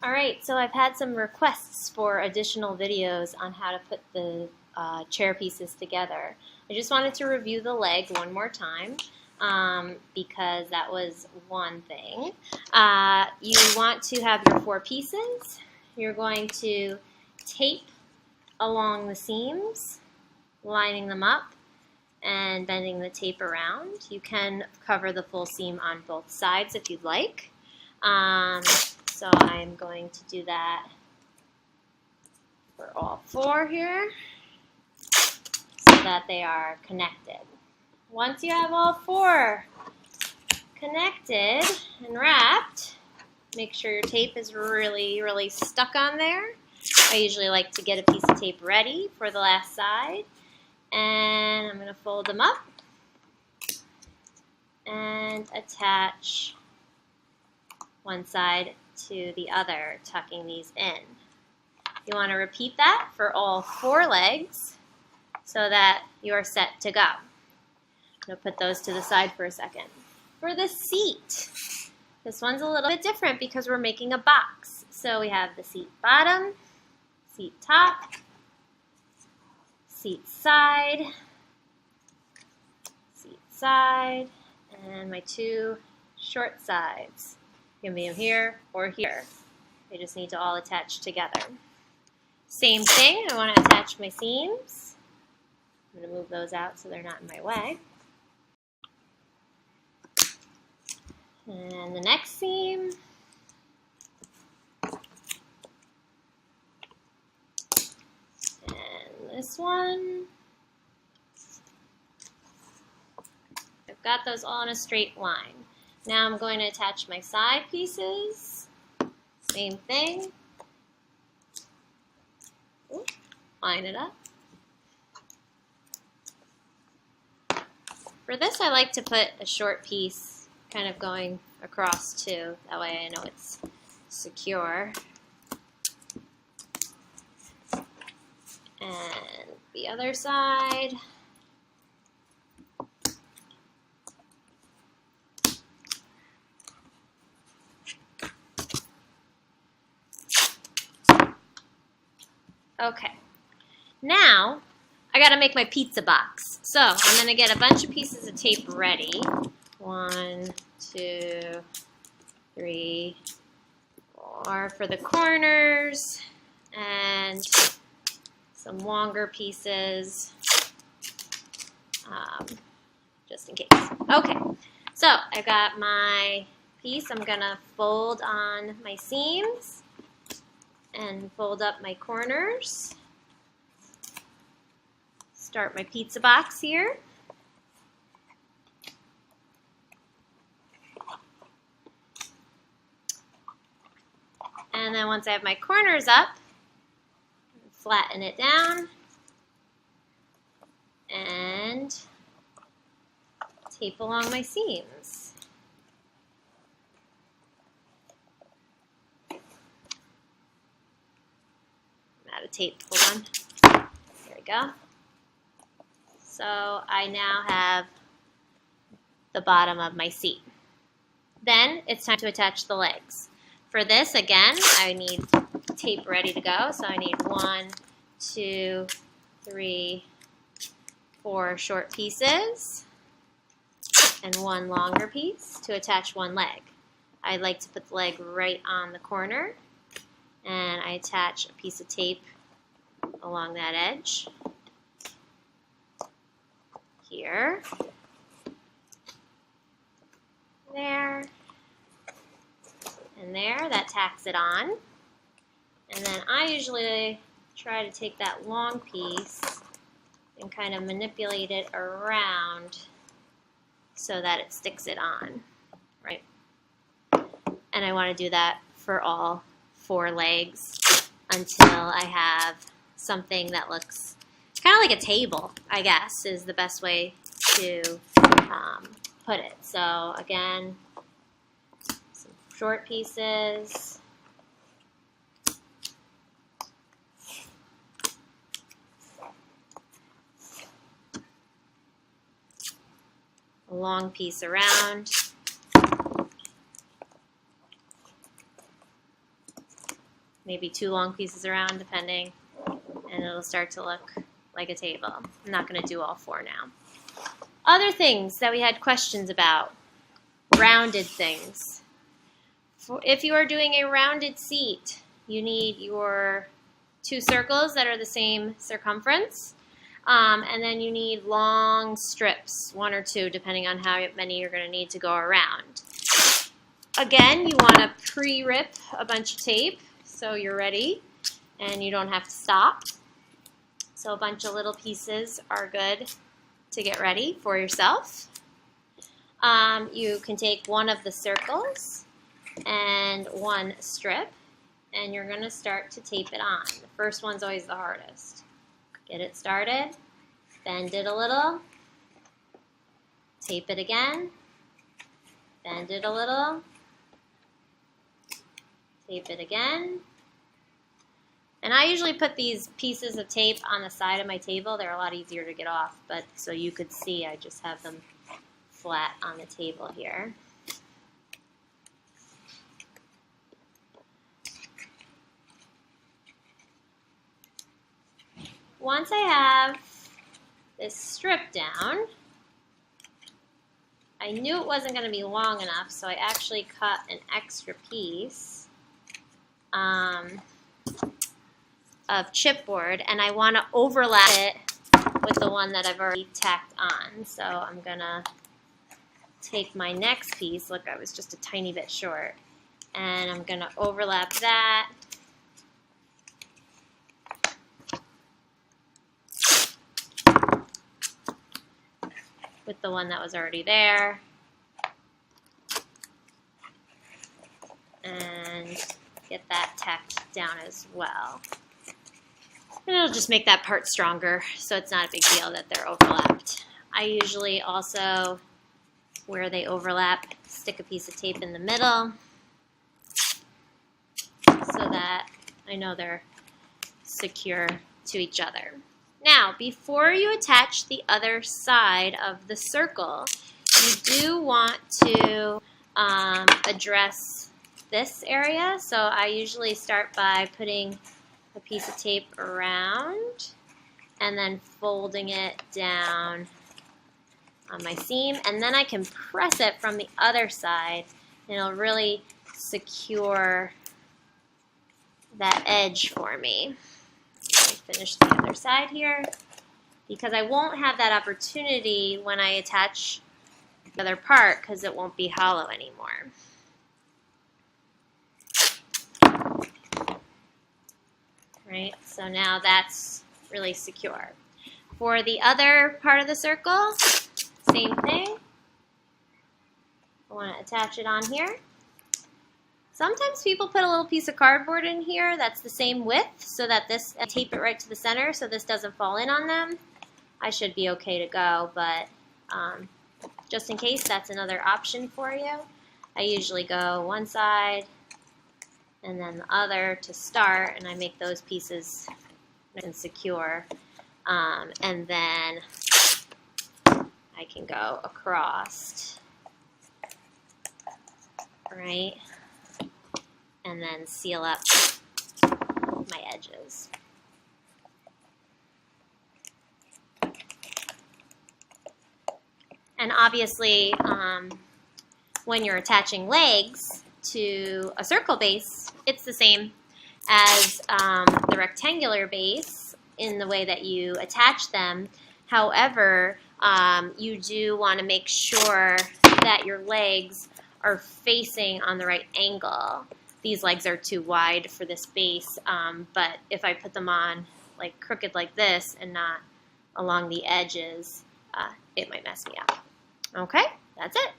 Alright, so I've had some requests for additional videos on how to put the chair pieces together. I just wanted to review the leg one more time because that was one thing. You want to have your 4 pieces. You're going to tape along the seams, lining them up, and bending the tape around. You can cover the full seam on both sides if you'd like. So I'm going to do that for all 4 here so that they are connected. Once you have all 4 connected and wrapped, make sure your tape is really stuck on there. I usually like to get a piece of tape ready for the last side, and I'm going to fold them up and attach one side to the other, tucking these in. You want to repeat that for all 4 legs so that you're set to go. I'm going to put those to the side for a second. For the seat, this one's a little bit different because we're making a box. So we have the seat bottom, seat top, seat side, and my 2 short sides. You can be them here or here. They just need to all attach together. Same thing, I want to attach my seams. I'm going to move those out so they're not in my way. And the next seam. And this one. I've got those all in a straight line. Now I'm going to attach my side pieces. Same thing. Ooh, line it up. For this, I like to put a short piece kind of going across too. That way I know it's secure. And the other side. Okay, now I gotta make my pizza box. So I'm gonna get a bunch of pieces of tape ready. 1, 2, 3, 4 for the corners, and some longer pieces, just in case. Okay, so I've got my piece. I'm gonna fold on my seams and fold up my corners. Start my pizza box here. And then once I have my corners up, flatten it down and tape along my seams. Out of tape, hold on. There we go. So I now have the bottom of my seat. Then it's time to attach the legs. For this, again, I need tape ready to go. So I need 1, 2, 3, 4 short pieces and 1 longer piece to attach one leg. I like to put the leg right on the corner, and I attach a piece of tape along that edge here, there, and there. That tacks it on. And then I usually try to take that long piece and kind of manipulate it around so that it sticks it on, right? And I want to do that for all 4 legs until I have something that looks kind of like a table, I guess, is the best way to put it. So again, some short pieces. A long piece around. maybe 2 long pieces around, depending, and it'll start to look like a table. I'm not going to do all 4 now. Other things that we had questions about, rounded things. If you are doing a rounded seat, you need your 2 circles that are the same circumference, and then you need long strips, 1 or 2, depending on how many you're going to need to go around. Again, you want to pre-rip a bunch of tape so you're ready and you don't have to stop. So a bunch of little pieces are good to get ready for yourself. You can take one of the circles and 1 strip, and you're going to start to tape it on. The first one's always the hardest. Get it started, bend it a little, tape it again, bend it a little, tape it again. And I usually put these pieces of tape on the side of my table. They're a lot easier to get off, but so you could see, I just have them flat on the table here. Once I have this strip down, I knew it wasn't going to be long enough, so I actually cut an extra piece of chipboard, and I want to overlap it with the one that I've already tacked on. So I'm going to take my next piece, look, I was just a tiny bit short, and I'm going to overlap that with the one that was already there, and get that tacked down as well. And it'll just make that part stronger, so it's not a big deal that they're overlapped. I usually also, where they overlap, stick a piece of tape in the middle so that I know they're secure to each other. Now, before you attach the other side of the circle, you do want to address this area. So I usually start by putting a piece of tape around and then folding it down on my seam, and then I can press it from the other side and it'll really secure that edge for me. Finish the other side here, because I won't have that opportunity when I attach the other part because it won't be hollow anymore. Right, so now that's really secure. For the other part of the circle, same thing. I want to attach it on here. Sometimes people put a little piece of cardboard in here that's the same width so that this, tape it right to the center so this doesn't fall in on them. I should be okay to go, but just in case, that's another option for you. I usually go one side and then the other to start, and I make those pieces nice and secure. And then I can go across, right? And then seal up my edges. And obviously, when you're attaching legs to a circle base, it's the same as the rectangular base in the way that you attach them. However, you do want to make sure that your legs are facing on the right angle. These legs are too wide for this base, but if I put them on like crooked like this and not along the edges, it might mess me up. Okay, that's it.